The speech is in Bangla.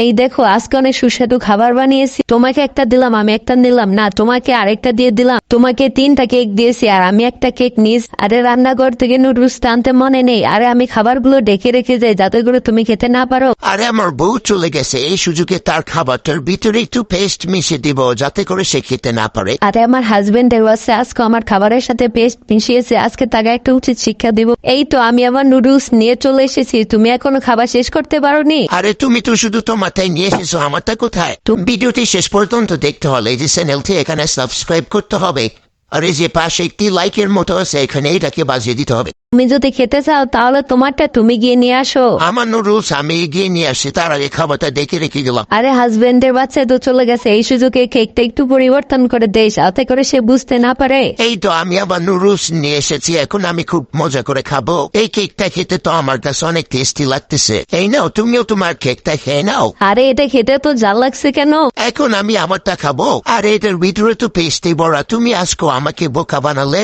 এই দেখো আজকে অনেক সুস্বাদু খাবার বানিয়েছি, তোমাকে একটা দিলাম, আমি একটা নিলাম না, তোমাকে আরেকটা দিয়ে দিলাম, তোমাকে 3টা কেক দিয়েছি আর আমি একটা কেক নিস। আরে রান্নাঘর থেকে নুডলস আনতে মনে নেই, আরে আমি খাবারগুলো ডেকে রেখে যাই যাতে করে তুমি খেতে না পারো। আরে আমার বউ চলে গেছে, এই সুযোগে তার খাবারটার ভিতরে একটু পেস্ট মিশিয়ে দিব যাতে করে সে খেতে না পারে। আরে আমার হাজবেন্ড আছে আজকে আমার খাবারের সাথে পেস্ট মিশিয়েছে, আজকে তাকে একটা উচিত শিক্ষা দিব। এই তো আমি আমার নুডলস নিয়ে চলে এসেছি, তুমি এখনো খাবার শেষ করতে পারোনি? আরে তুমি তো শুধু তোমারটাই নিয়ে এসেছো, আমারটা কোথায়? ভিডিওটি শেষ পর্যন্ত দেখতে হলে এই যে চ্যানেলটি এখানে সাবস্ক্রাইব করতে হবে, আর এই যে পাশে একটি লাইকের মতো আছে এখানে এটাকে বাজিয়ে দিতে হবে। তুমি যদি খেতে চাও তাহলে তোমারটা তুমি গিয়ে নিয়ে আসো। আমার নুডলস আমি এগিয়ে নিয়ে আসি, তার আগে খাবারটা দেখে রেখে গেলাম। আরে হাজবেন্ডের বাচ্চা তো চলে গেছে, এই সুযোগে কেকটা একটু পরিবর্তন করে দেয় যাতে করে সে বুঝতে না পারে। এই তো আমি আবার নুডলস নিয়ে এসেছি, এখন আমি খুব মজা করে খাবো। এই কেকটা খেতে তো আমার কাছে অনেক টেস্টি লাগতেছে। এই নাও তুমিও তোমার কেকটা খেয়ে নাও। আরে এটা খেতে তো জাল লাগছে কেন? এখন আমি আমারটা খাবো, আর এটার ভিতরে তো পেস্টে ভরা, তুমি আজকে আমাকে বোকা বানালে।